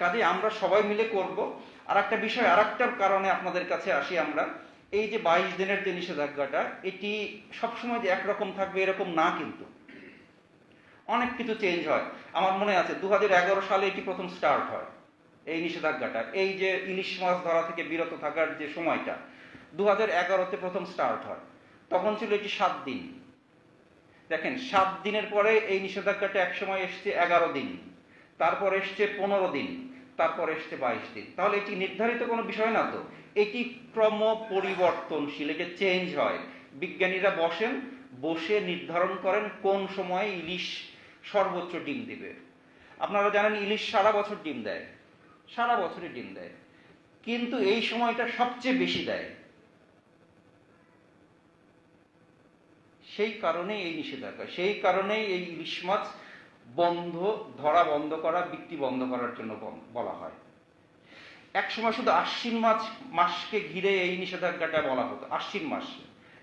কাজে আমরা সবাই মিলে করব। আর একটা বিষয়, আর একটা কারণে আপনাদের কাছে আসি আমরা, এই যে 22 দিনের যে নিষেধাজ্ঞাটা, এটি সবসময় যে একরকম থাকবে এরকম না, কিন্তু অনেক কিছু চেঞ্জ হয়। আমার মনে আছে 2011 সালে এটি প্রথম স্টার্ট হয়, এই নিষেধাজ্ঞাটা, এই যে ইলিশ মাছ ধরা থেকে বিরত থাকার যে সময়টা 2011-তে প্রথম স্টার্ট হয়। তখন ছিল এটি 7 দিন। দেখেন, 7 দিনের পরে এই নিষেধাজ্ঞাটা একসময় এসছে 11 দিন, তারপর এসছে 15 দিন, তারপর এসছে 22 দিন। তাহলে এটি নির্ধারিত কোনো বিষয় না তো, এটি ক্রম পরিবর্তনশীল, এটি চেঞ্জ হয়। বিজ্ঞানীরা বসে নির্ধারণ করেন কোন সময়ে ইলিশ সর্বোচ্চ ডিম দিবে। আপনারা জানেন ইলিশ সারা বছর ডিম দেয়, সারা বছরই ডিম দেয়, কিন্তু এই সময়টা সবচেয়ে বেশি দেয়। সেই কারণে এই নিষেধাজ্ঞা, সেই কারণেই এই ইলিশ মাছ ধরা বন্ধ করা, বিক্রি বন্ধ করার জন্য বলা হয়। এক সময় শুধু আশ্বিন মাসকে ঘিরে এই নিষেধাজ্ঞাটা বলা হতো, আশ্বিন মাস।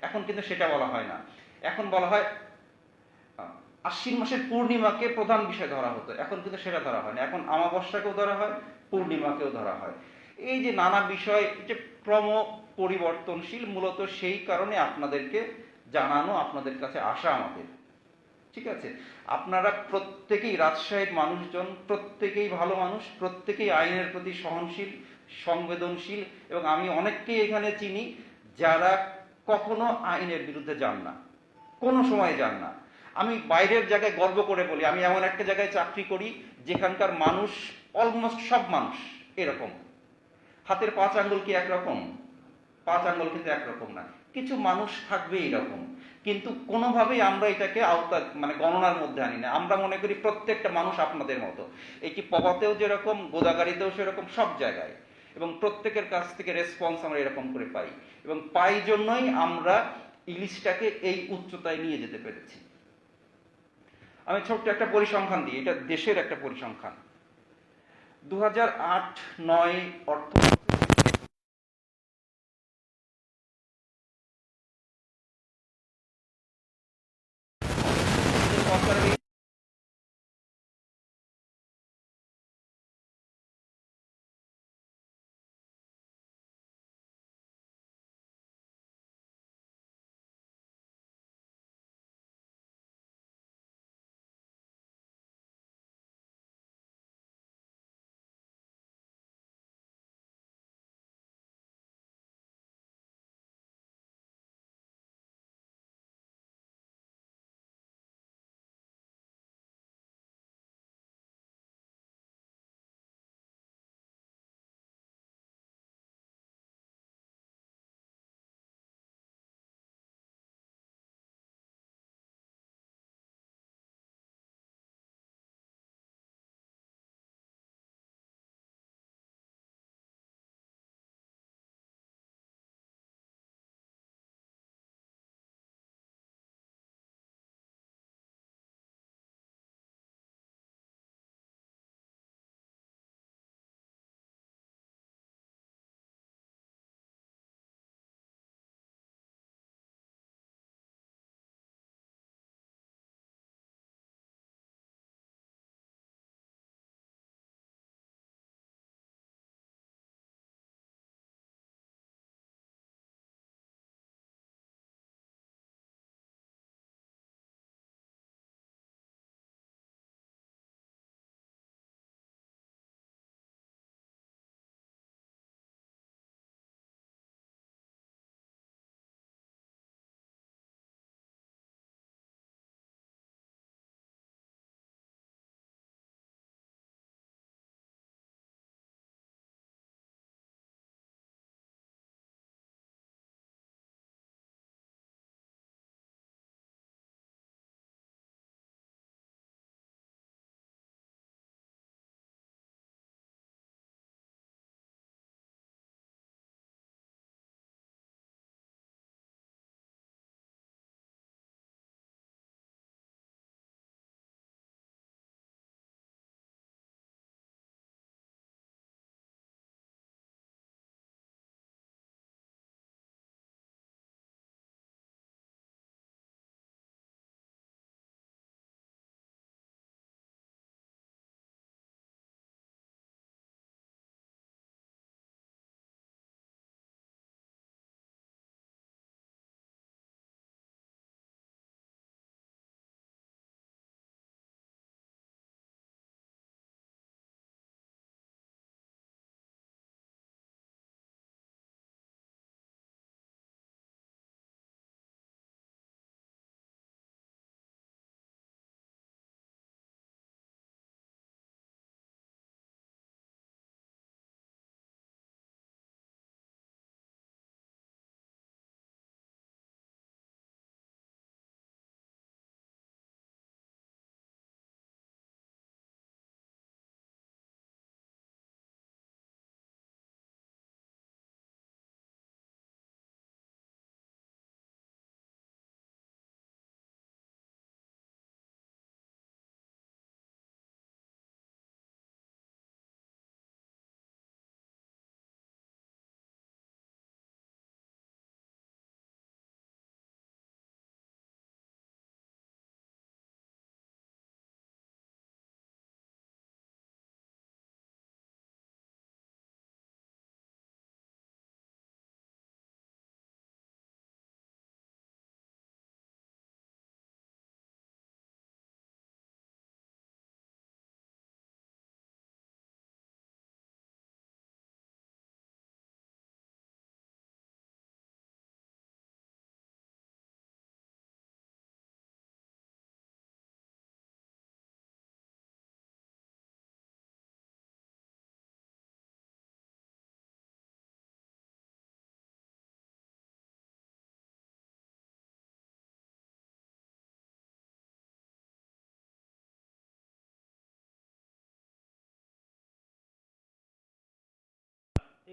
এখন কিন্তু সেটা বলা হয় না, এখন বলা হয় আশ্বিন মাসের পূর্ণিমাকে প্রধান বিষয় ধরা হতো, এখন কিন্তু সেটা ধরা হয় না, এখন অমাবস্যাকেও ধরা হয়, পূর্ণিমাকেও ধরা হয়। এই যে নানা বিষয়, যে ক্রম পরিবর্তনশীল, মূলত সেই কারণে আপনাদেরকে জানানো, আপনাদের কাছে আসা আমাদের। ঠিক আছে, আপনারা প্রত্যেকেই রাজশাহীর মানুষজন, প্রত্যেকেই ভালো মানুষ, প্রত্যেকেই আইনের প্রতি সহনশীল, সংবেদনশীল, এবং আমি অনেককেই এখানে চিনি যারা কখনো আইনের বিরুদ্ধে যান না, কোনো সময় যান না। আমি বাইরের জায়গায় গর্ব করে বলি, আমি এমন একটা জায়গায় চাকরি করি যেখানকার মানুষ, অলমোস্ট সব মানুষ এরকম। হাতের 5 আঙ্গুল কি একরকম? 5 আঙ্গুল কিন্তু একরকম না, কিছু মানুষ থাকবে এরকম, কিন্তু কোনোভাবেই আমরা এটাকে গণনার মধ্যে আনি না। আমরা মনে করি প্রত্যেকটা মানুষ আপনাদের মতো, এটি পবাতেও যেরকম, গোদাগাড়িতেও সেরকম, সব জায়গায়, এবং প্রত্যেকের কাছ থেকে রেসপন্স আমরা এরকম করে পাই, এবং পাই জন্যই আমরা ইলিশটাকে এই উচ্চতায় নিয়ে যেতে পেরেছি। আমি ছোট্ট একটা পরিসংখ্যান দিই, এটা দেশের একটা পরিসংখ্যান। 2008-9 অর্থ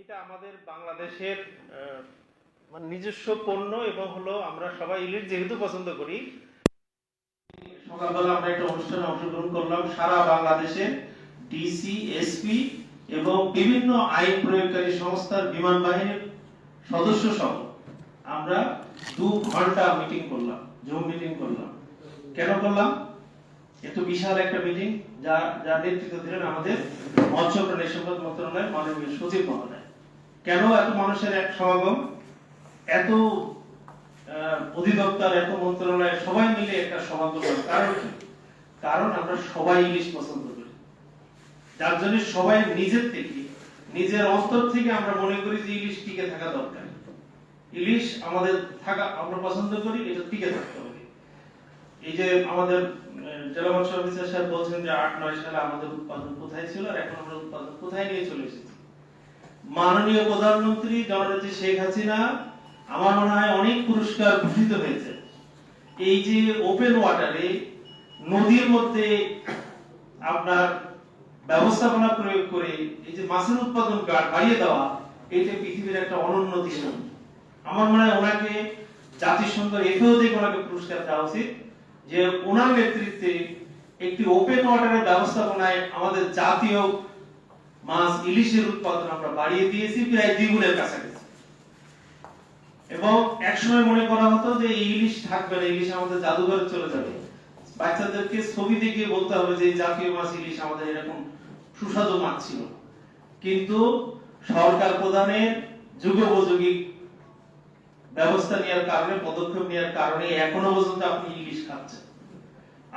এটা আমাদের বাংলাদেশের মানে নিজস্ব পণ্য এবং হলো আমরা সবাই ইলিশ যেহেতু পছন্দ করি। সকালবেলা আমরা একটা অনুষ্ঠানে অংশগ্রহণ করলাম, সারা বাংলাদেশে ডিসি, এসপি এবং বিভিন্ন আইন প্রয়োগকারী সংস্থার বিমান বাহিনীর সদস্য সহ আমরা 2 ঘন্টা মিটিং করলাম, জুম মিটিং করলাম। কেন করলাম? এত বিশাল একটা মিটিং যার নেতৃত্ব দিলেন আমাদের মৎস্য প্রাণী সম্পদ মন্ত্রণালয়ের মাননীয় সচিব মহোদয়। কেন এত মানুষের এক সমাগম, এত অধিদপ্তর, এত মন্ত্রণালয় সবাই মিলে একটা সমাগম? কারণ কি? কারণ আমরা সবাই ইলিশ পছন্দ করি, যার জন্য সবাই নিজের থেকে, নিজের অন্তর থেকে আমরা মনে করি যে ইলিশ টিকে থাকা দরকার। ইলিশ আমাদের থাকা, আমরা পছন্দ করি, এটা টিকে থাকতে হবে। এই যে আমাদের জেলা মৎস্য অফিসার সাহেব বলছেন যে 8-9 সালে আমাদের উৎপাদন কোথায় ছিল আর এখন আমরা উৎপাদন কোথায় নিয়ে চলে এসেছি। মাননীয় প্রধানমন্ত্রী জননেত্রী শেখ হাসিনা আমার মনে হয় অনেক পুরস্কার ভূষিত হয়েছে। এই যে ওপেন ওয়াটারে নদীর মধ্যে আপনার ব্যবস্থাপনা প্রয়োগ করে এই যে মাছের উৎপাদন বাড়িয়ে দেওয়া, এটা পৃথিবীর একটা অনন্য দৃষ্টান্ত। আমার মনে হয় ওনাকে জাতিসংঘ এফএও থেকে ওনাকে পুরস্কার দেওয়া উচিত যে ওনার নেতৃত্বে একটি ওপেন ওয়াটারের ব্যবস্থাপনায় আমাদের জাতীয় মাছ ইলিশের উৎপাদন আমরা বাড়িয়ে দিয়েছি প্রায় দ্বিগুণের কাছাকাছি। এবং একসময় মনে করা হতো যে এই ইলিশ থাকবে না, ইলিশ আমাদের জাদুঘরে চলে যাবে। বাচ্চাদেরকে ছবি দেখিয়ে বলতে হবে যে জাতীয় মাছ ইলিশ আমাদের এরকম সুস্বাদু মাছ ছিল। কিন্তু সরকার প্রধানের যুগোপযোগী ব্যবস্থা নেওয়ার কারণে, পদক্ষেপ নেওয়ার কারণে এখনো পর্যন্ত আপনি ইলিশ খাচ্ছেন।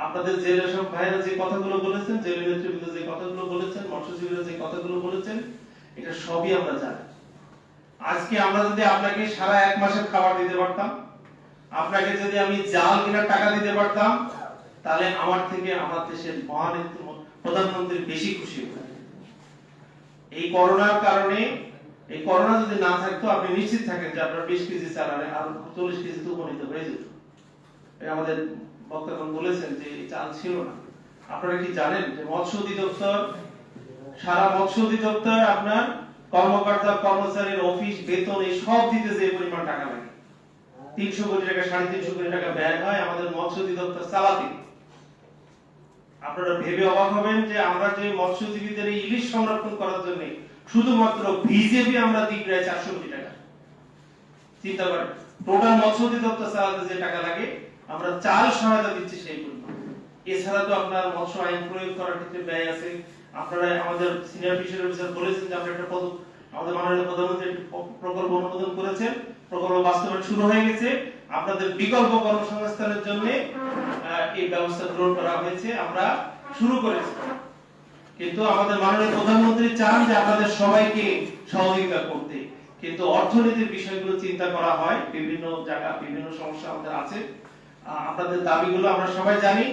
আপনাদের জেলের সব ভাইরা যে কথাগুলো বলেছেন, জেলের নেতৃবৃন্দ যে কথাগুলো বলেছেন, মৎস্যজীবীরা যে কথাগুলো বলেছেন, এটা সবই আমরা জানি। আজকে আমরা যদি আপনাকে সারা 1 মাসের খাবার দিতে পারতাম, আপনাকে যদি আমি জাল কেনার টাকা দিতে পারতাম, তাহলে আমার থেকে আমার দেশের মহানেত্রী প্রধানমন্ত্রী বেশি খুশি হতেন। এই করোনার কারণে, এই করোনা যদি না থাকতো আপনি নিশ্চিত থাকেন যে আপনার 20 কেজি চাল আর 40 কেজি তো উপনীত হয়ে যেত। আমাদের বক্তাগণ বলেছেন যে চাল ছিল না। আপনারা কি জানেন যে মৎস্য অধিদপ্তর, সারা মৎস্য অধিদপ্তর আপনার কর্মকর্তা কর্মচারীর অফিস বেতন এই সব দিতে যে পরিমাণ টাকা লাগে, 300 কোটি টাকা 350 কোটি টাকা ব্যয় হয় আমাদের মৎস্য অধিদপ্তর চালাতে। আপনারা ভেবে অবাক হবেন যে আমরা যে মৎস্যজীবীদের এই ইলিশ সংরক্ষণ করার জন্য শুধুমাত্র বিজেপি আমরা দিই প্রায় 400 কোটি টাকা। চিন্তা করেন, টোটাল মৎস্য অধিদপ্তর চালাতে যে টাকা লাগে আমরা চাল সহায়তা দিচ্ছি সেই পরিমাণ। এছাড়া তো আপনার মৎস্য আইন প্রয়োগ করার ক্ষেত্রে ব্যয় আছে। আপনারা আমাদের সিনিয়র ফিশারি অফিসার বলেছেন যে আমরা একটা আমাদের মাননীয় প্রধানমন্ত্রী একটি প্রকল্প অনুমোদন করেছেন, প্রকল্প বাস্তবায়ন শুরু হয়ে গেছে। আপনাদের বিকল্প কর্মসংস্থানের জন্য এই ব্যবস্থা গ্রহণ করা হয়েছে, আমরা শুরু করেছি। কিন্তু আমাদের মাননীয় প্রধানমন্ত্রী চান যে আপনাদের সবাইকে সহযোগিতা করতে, কিন্তু অর্থনীতির বিষয়গুলো চিন্তা করা হয়। বিভিন্ন জায়গা বিভিন্ন সমস্যা আমাদের আছে, আপনাদের দাবিগুলো আমরা সবাই জানি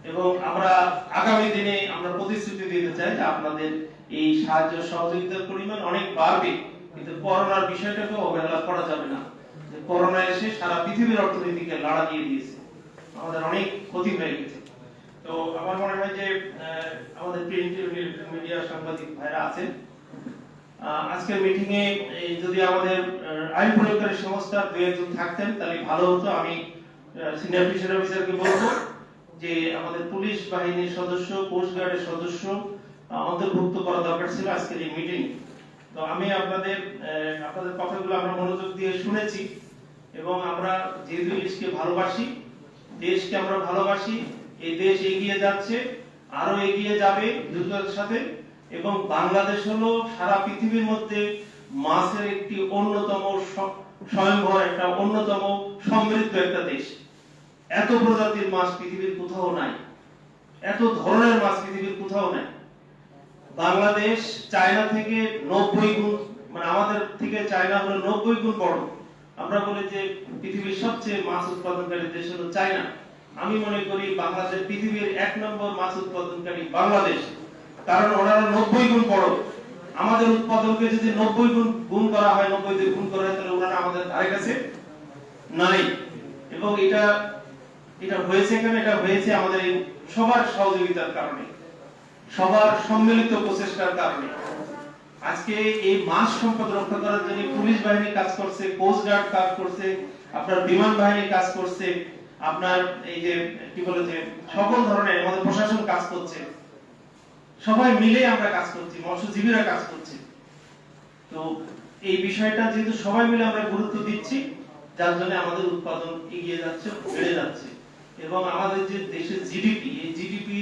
এবং আমরা আগামী দিনে আমরা প্রতিশ্রুতি দিতে চাই যে আপনাদের এই সাহায্য সহযোগিতার পরিমাণ অনেক বাড়বে। কিন্তু করোনার বিষয়টাকে অবহেলা করা যাবে না। করোনা এসে সারা পৃথিবীর অর্থনীতিকে লাড়া দিয়ে দিয়েছে, আমাদের অনেক ক্ষতি হয়ে গেছে। তো আমার মনে হয় যে আমাদের প্রিন্ট মিডিয়া সাংবাদিক ভাইরা আছেন, আজকের মিটিং এ যদি আমাদের আইন প্রয়োগকারী সংস্থার 2-1 জন থাকতেন তাহলে ভালো হতো। আমি সিনিয়র ফিশারি অফিসারকে বলবো যে আমাদের পুলিশ বাহিনীর সদস্য, কোস্ট গার্ডের সদস্য অন্তর্ভুক্ত করা দরকার ছিল আজকের এই মিটিং। তো আমি আপনাদের কথাগুলো আমরা মনোযোগ দিয়ে শুনেছি এবং আমরা যেহেতু ইলিশকে ভালোবাসি, দেশকে আমরা ভালোবাসি, এই দেশ এগিয়ে যাচ্ছে, আরো এগিয়ে যাবে দ্রুততার সাথে। এবং বাংলাদেশ হলো সারা পৃথিবীর মধ্যে মাছের একটি অন্যতম স্বয়ংভর, একটা অন্যতম সমৃদ্ধ একটা দেশ। এত প্রজাতির মাছ পৃথিবীর কোথাও নাই, এত ধরনের মাছ পৃথিবীর কোথাও নাই। বাংলাদেশ চায়না থেকে 90 গুণ, মানে আমাদের থেকে চায়না হলো 90 গুণ বড়। আমরা বলি যে পৃথিবীর সবচেয়ে মাছ উৎপাদনকারী দেশ হলো চায়না। আমি মনে করি বাংলাদেশ পৃথিবীর 1 নম্বর মাছ উৎপাদনকারী বাংলাদেশ, কারণ ওনারা 90 গুণ বড়। আমাদের উৎপাদনকে যদি 90 গুণ করা হয়, 90 দিয়ে গুণ করা হয়, তাহলে ওনারা আমাদের ধারে কাছে নাই। এবং এটা হয়েছে কেন? এটা হয়েছে আমাদের এই সবার সহযোগিতার কারণে, সবার সম্মিলিত প্রচেষ্টার কারণে। আজকে এই মাছ সম্পদ রক্ষা করার জন্য পুলিশ বাহিনী কাজ করছে, কোস্ট গার্ড কাজ করছে, আপনার বিমান বাহিনী কাজ করছে, আপনার এই যে কি বলে যে সকল ধরনের আমাদের প্রশাসন কাজ করছে, সবাই মিলে আমরা কাজ করছি, মৎস্যজীবীরা কাজ করছে। তো এই বিষয়টা যেহেতু সবাই মিলে আমরা গুরুত্ব দিচ্ছি, যার জন্য আমাদের উৎপাদন এগিয়ে যাচ্ছে, বেড়ে যাচ্ছে, এবং আমাদের যে দেশের জিডিপি, এই জিডিপি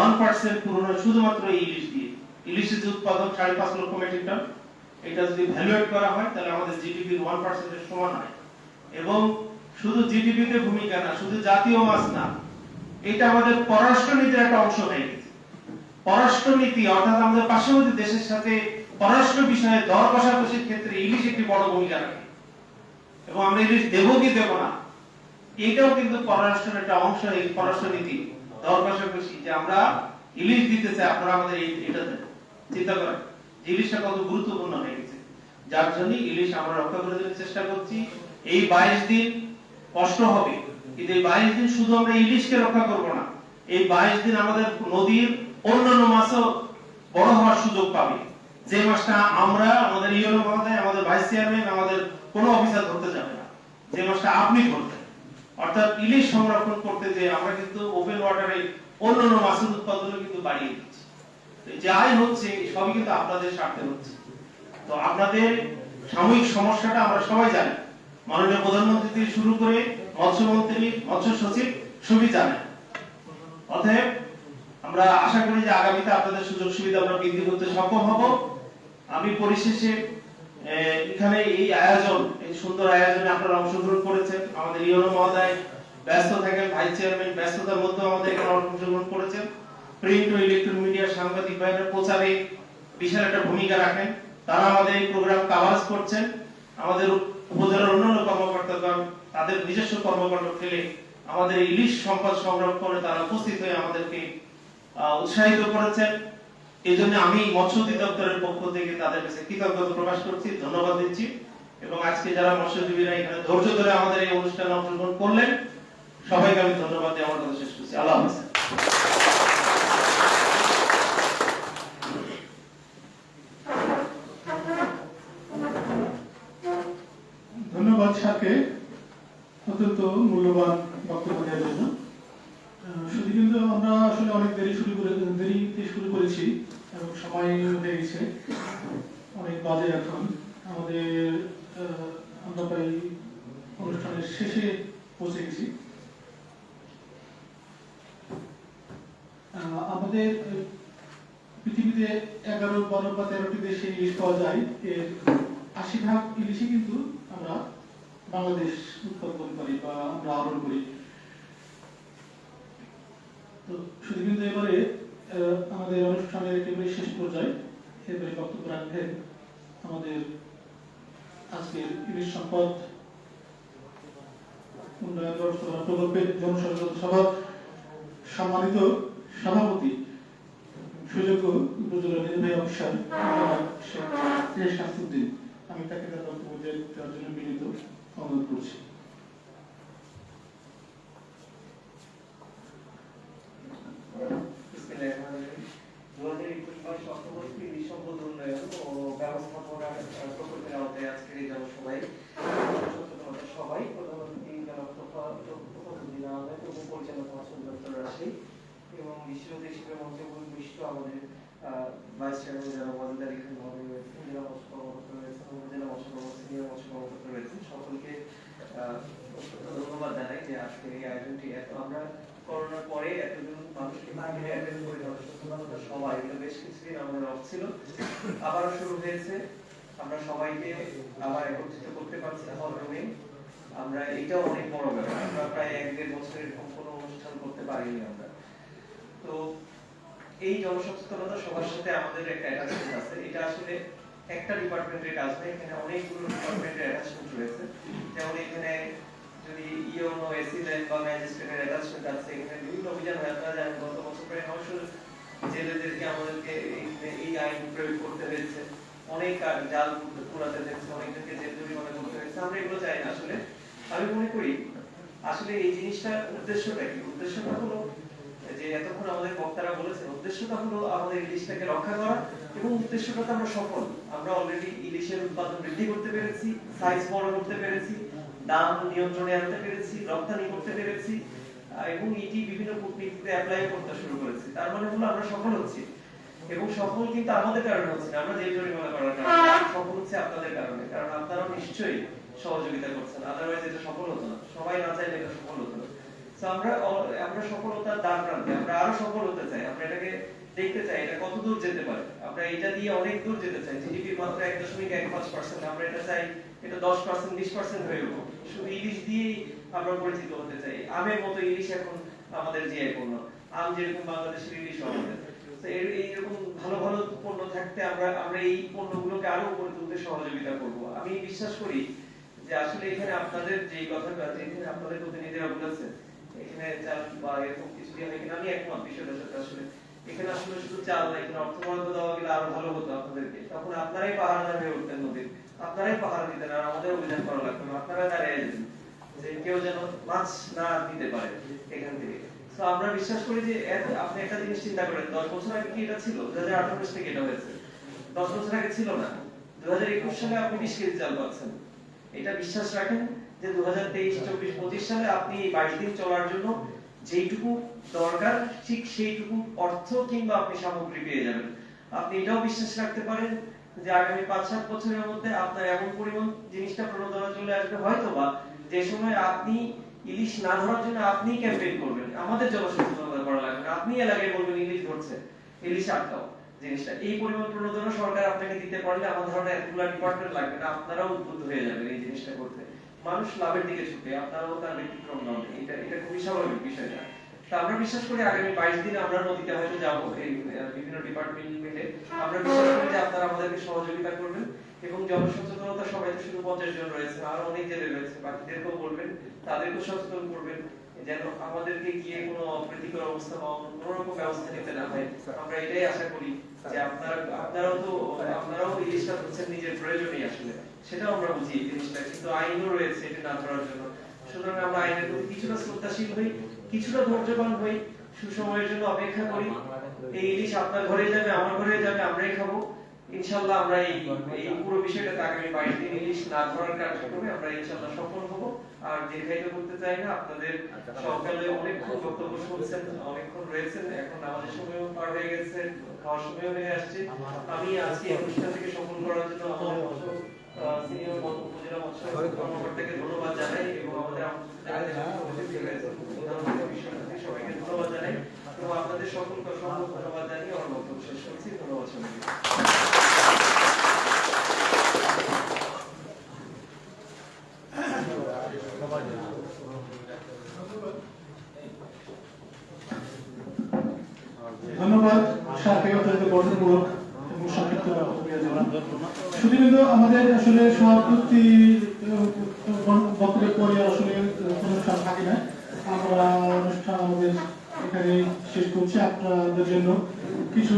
1% পূরণ হয় শুধুমাত্র এই ইলিশ দিয়ে। ইলিশের যে উৎপাদন 5.5 লক্ষ মেট্রিক টন, এটা যদি ভ্যালুয়েট করা হয় তাহলে আমাদের জিডিপির 1% এর সমান হয়। এবং শুধু জিডিপিতে ভূমিকা না, শুধু জাতীয় মাছ না, এটা আমাদের পররাষ্ট্রনীতির একটা অংশ হয়ে গেছে। পররাষ্ট্রনীতি অর্থাৎ আমাদের পার্শ্ববর্তী দেশের সাথে পররাষ্ট্র বিষয়ে দর কষাকষির ক্ষেত্রে ইলিশ একটি বড় ভূমিকা রাখে। এবং আমরা ইলিশ দেবো কি দেবো না, এটাও কিন্তু পররাষ্ট্রের একটা অংশ। এই পররাষ্ট্রনীতি দর কষাকষি যে আমরা ইলিশ দিতে চাই, আপনারা আমাদের এটা দেন, চিন্তা করেন যে ইলিশটা কত গুরুত্বপূর্ণ হয়ে গেছে। যার জন্য ইলিশ আমরা রক্ষা করে দেওয়ার চেষ্টা করছি। এই 22 দিন কষ্ট হবে, কিন্তু এই 22 দিন শুধু আমরা ইলিশকে রক্ষা করব না, এই 22 দিন আমাদের নদীর অন্যান্য মাছও বড় হওয়ার সুযোগ পাবে। যে মাছটা আমরা আমাদের ইউনো মহোদয়, আমাদের ভাইস চেয়ারম্যান, আমাদের কোনো অফিসার ধরতে যাবে না, যে মাছটা আপনি ধরতেন। অর্থাৎ ইলিশ সংরক্ষণ করতে যে আমরা কিন্তু ওপেন ওয়াটারে অন্যান্য মাছের উৎপাদনও কিন্তু বাড়িয়ে দিচ্ছি। যাই হচ্ছে সবই কিন্তু আপনাদের স্বার্থে হচ্ছে। তো আপনাদের সাময়িক সমস্যাটা আমরা সবাই জানি, মাননীয় প্রধানমন্ত্রী থেকে শুরু করে মৎস্যমন্ত্রী, মৎস্য সচিব সবই জানেন। অতএব আমরা আশা করি যে আগামীতে আপনাদের সুযোগ সুবিধা আমরা বৃদ্ধি করতে সক্ষম হব। আমি পরিশেষে এখানে এই আয়োজন, এই সুন্দর আয়োজনে আপনারা অংশগ্রহণ করেছেন। আমাদের ইউনো মহোদয় ব্যস্ত থাকেন, ভাইস চেয়ারম্যান ব্যস্ততার মধ্যে আমাদের এখানে অংশগ্রহণ করেছেন। প্রিন্ট ও ইলেকট্রনিক মিডিয়ার সাংবাদিক ভাইরা প্রচারে বিশাল একটা ভূমিকা রাখেন, তারা আমাদের এই প্রোগ্রাম কভারেজ করছেন। আমাদের উপজেলার অন্যান্য কর্মকর্তাগণ তাদের নিজস্ব কর্মকাণ্ড ফেলে আমাদের ইলিশ সম্পদ সংরক্ষণে তারা উপস্থিত হয়ে আমাদেরকে উৎসাহিত করেছেন। এই জন্য আমি মৎস্য অধিদপ্তরের পক্ষ থেকে তাদের কাছে কৃতজ্ঞতা প্রকাশ করছি, ধন্যবাদ দিচ্ছি। এবং আজকে যারা মৎস্যজীবীরা এখানে ধৈর্য ধরে আমাদের এই অনুষ্ঠানে অংশগ্রহণ করলেন, সবাইকে আমি ধন্যবাদ দিয়ে আমার কথা শেষ করছি। আল্লাহ হাফেজ। ধন্যবাদ স্যারকে অত্যন্ত মূল্যবান বক্তব্য দেওয়ার জন্য। শুধু কিন্তু আমরা আসলে অনেক দেরিতে শুরু করেছি এবং সময় হয়ে গেছে অনেক বাজে এখন আমাদের। আমরা প্রায় অনুষ্ঠানের শেষে পৌঁছে গেছি। আমাদের পৃথিবীতে 11, 12 বা 13টি দেশে ইলিশ পাওয়া যায়। এর 80% ইলিশই কিন্তু আমরা বাংলাদেশ উৎপাদন করি বা আমরা আহরণ করি। তো শুধু কিন্তু এবারে আমাদের অনুষ্ঠানের একেবারে শেষ পর্যায়ে এবারে বক্তব্য রাখবেন আমাদের আজকের ইলিশ সম্পদ উন্নয়ন ব্যবস্থাপনা প্রকল্পের জনসচেতনতা সভা সম্মানিত সভাপতি, সুযোগ্য উপজেলা নির্বাহী অফিসার শেখ শামসুদ্দিন। আমি তাকে তার বক্তব্য দেওয়ার জন্য বিনীত অনুরোধ করছি। এবং বিশেষ অতিথি হিসেবে মঞ্চে উপবিষ্ট আমাদের ভাইস চেয়ারম্যান যারা ওয়াজিদার এখানে মহোদয় রয়েছেন, জেলা মৎস্য কর্মকর্তা রয়েছেন, উপজেলা মৎস্য কর্মকর্তা, সিনিয়র মৎস্য কর্মকর্তা রয়েছেন, সকলকে ধন্যবাদ জানাই যে আজকের এই আয়োজনটি এত আমরা করোনার পরে এতজন মানুষকে মিলে অ্যাটেন্ড করে জনসচেতনতা সভা, এগুলো বেশ কিছুদিন আমাদের অফ ছিল, আবারও শুরু হয়েছে। আমরা সবাইকে আবার একত্রিত করতে পারছি হল রুমে। আমরা এটাও অনেক বড় ব্যাপার, আমরা প্রায় 1-1.5 বছর এরকম কোনো অনুষ্ঠান করতে পারিনি আমরা। তো এই জনসচেতনতা সবার সাথে আমাদের একটা অ্যাটাচমেন্ট আছে। এটা আসলে একটা ডিপার্টমেন্টের কাজ না, এখানে অনেকগুলো ডিপার্টমেন্টের অ্যাটাচমেন্ট রয়েছে। যেমন এখানে যদি ইওনো, এসিলেন বা ম্যাজিস্ট্রেটের অ্যাটাচমেন্ট আছে, এখানে বিভিন্ন অভিযান হয়। আপনারা জানেন গত বছর প্রায় 900 জেলেদেরকে আমাদেরকে এই আইন প্রয়োগ করতে হয়েছে, অনেক জাল পুরাতে হয়েছে, অনেকজনকে জেল জরিমানা করতে হয়েছে। আমরা এগুলো চাই না। আসলে আমি মনে করি আসলে এই জিনিসটার উদ্দেশ্যটা কি? উদ্দেশ্যটা হলো যে এতক্ষণ আমাদের বক্তারা বলেছেন উদ্দেশ্যটা হলো আমাদের ইলিশটাকে রক্ষা করা, এবং উদ্দেশ্যটাতে আমরা সফল। আমরা অলরেডি ইলিশের উৎপাদন বৃদ্ধি করতে পেরেছি, সাইজ বড় করতে পেরেছি, দাম নিয়ন্ত্রণে আনতে পেরেছি, রপ্তানি করতে পেরেছি, এবং এটি বিভিন্ন কূটনীতিতে অ্যাপ্লাই করতে শুরু করেছি। তার মানে হলো আমরা সফল হচ্ছি, এবং সফল কিন্তু আমাদের কারণে হচ্ছে না, আমরা যে জরিমানা করার কারণে, সফল হচ্ছে আপনাদের কারণে, কারণ আপনারাও নিশ্চয়ই সহযোগিতা করছেন, আদারওয়াইজ এটা সফল হতো না, সবাই না চাইলে এটা সফল হতো না। তো আমরা সফলতার দ্বার প্রান্তে, আমরা আরো সফল হতে চাই, আমরা এটাকে দেখতে চাই এটা কত দূর যেতে পারে, আমরা এটা দিয়ে অনেক দূর যেতে চাই। জিডিপির মাত্র 1.15%, আমরা এটা চাই এটা 10%, 20% হয়ে উঠুক। শুধু ইলিশ দিয়েই আমরা পরিচিত হতে চাই, আমের মতো ইলিশ এখন আমাদের জিআই পণ্য, আম যেরকম বাংলাদেশের ইলিশ আমাদের। তো এইরকম ভালো ভালো পণ্য থাকতে আমরা এই পণ্যগুলোকে আরো উপরে তুলতে সহযোগিতা করব। আমি বিশ্বাস করি যে আসলে এখানে আপনাদের যে কথাটা, যেখানে আপনাদের প্রতিনিধিরা বলেছেন এখানে চাল বা এরকম কিছু দিয়ে, এখানে আমি একমত বিষয়টার সাথে। আসলে এখানে আসলে শুধু চাল না, এখানে অর্থ বরাদ্দ দেওয়া গেলে আরো ভালো হতো আপনাদেরকে, তখন আপনারাই পাহারাদার হয়ে উঠতেন নদীর, আপনারাই পাহারা দিতেন, আর আমাদের অভিযান করা লাগতো না, আপনারা দাঁড়িয়ে যেতেন যে কেউ যেন মাছ না দিতে পারে এখান থেকে। তো আমরা বিশ্বাস করি যে আপনি একটা জিনিস চিন্তা করেন, 10 বছর আগে কি এটা ছিল? 2018 থেকে এটা হয়েছে, 10 বছর আগে ছিল না। 2021 সালে আপনি 20 কেজি চাল পাচ্ছেন। এটা বিশ্বাস রাখেন যে 2023, 24, 25 সালে আপনি 22 দিন চলার জন্য যেইটুকু দরকার ঠিক সেইটুকু অর্থ কিংবা আপনি সামগ্রী পেয়ে যাবেন। আপনি এটাও বিশ্বাস রাখতে পারেন যে আগামী 5-7 বছরের মধ্যে আপনার এমন পরিমাণ জিনিসটা প্রণোদনা চলে আসবে, হয়তোবা যে সময় আপনি ইলিশ না ধরার জন্য আপনি ক্যাম্পেইন করবেন, আমাদের জনসচেতনতা করা লাগবে না, আপনি এলাকায় বলবেন ইলিশ ধরছে, ইলিশ আটকাও জিনিসটা। এই পরিমাণ প্রণোদনা সরকার আপনাকে দিতে পারলে আমার ধারণা এতগুলো ডিপার্টমেন্ট লাগবে না, আপনারাও উদ্বুদ্ধ হয়ে যাবেন এই জিনিসটা করতে। মানুষ লাভের দিকে ছুটে, আপনারাও তার ব্যতিক্রম নন, এটা খুবই স্বাভাবিক বিষয়টা। তা আমরা বিশ্বাস করি আগামী 22 দিনে আমরা নদীতে হয়তো যাবো, এই বিভিন্ন ডিপার্টমেন্ট মিলে। আমরা বিশ্বাস করি যে আপনারা আমাদেরকে সহযোগিতা করবেন, এবং জনসচেতনতা সবাই তো শুধু 50 জন রয়েছে, আরো অনেক জেলে রয়েছে, বাকিদেরকেও বলবেন, তাদেরকেও সচেতন করবেন যেন আমাদেরকে গিয়ে কোনো অপ্রীতিকর অবস্থা বা কোনো রকম ব্যবস্থা নিতে না হয়। আমরা এটাই আশা করি যে আপনারাও ইলিশটা ধরছেন নিজের প্রয়োজনেই, আসলে সেটাও আমরা বুঝি এই জিনিসটা, কিন্তু আইনও রয়েছে এটা না ধরার জন্য। সুতরাং আমরা আইনের প্রতি কিছুটা শ্রদ্ধাশীল হই, কিছুটা ধৈর্যবান হই, সুসময়ের জন্য অপেক্ষা করি। এই ইলিশ আপনার ঘরে যাবে, আমার ঘরে যাবে, আমরাই খাবো ইনশাআল্লাহ। আমরা এই পুরো বিষয়টাতে আগামী 22 দিন ইলিশ না ধরার কার্যক্রমে আমরা ইনশাআল্লাহ সফল হব। আর দীর্ঘায়িত করতে চাই না, আপনাদের সকালে অনেকক্ষণ বক্তব্য শুনছেন, অনেকক্ষণ রয়েছেন, এখন আমাদের সময়ও পার হয়ে গেছে, খাওয়ার সময় হয়ে আসছে। আমি আজকে এই অনুষ্ঠান থেকে সফল করার জন্য আমাদের সিনিয়র উপজেলা মৎস্য কর্মকর্তাকে ধন্যবাদ জানাই, এবং আমাদের সবাইকে ধন্যবাদ জানাই, এবং আপনাদের সকলকে অসংখ্য ধন্যবাদ জানিয়ে আমার বক্তব্য শেষ করছি। ধন্যবাদ সবাইকে। ধন্যবাদ সাথে অত্যন্ত গঠনমূলক এবং সংক্ষিপ্ত বক্তব্য দেওয়ার জন্য। শুধু কিন্তু আমাদের আসলে সভাপতি বক্তব্যের পরে আসলে অনুষ্ঠান থাকে না, আমরা অনুষ্ঠান আমাদের এখানে শেষ করছি। আপনাদের জন্য কিছু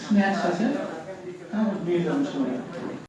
স্ন্যাক্স আছে, নিয়ে যাবেন সবাই।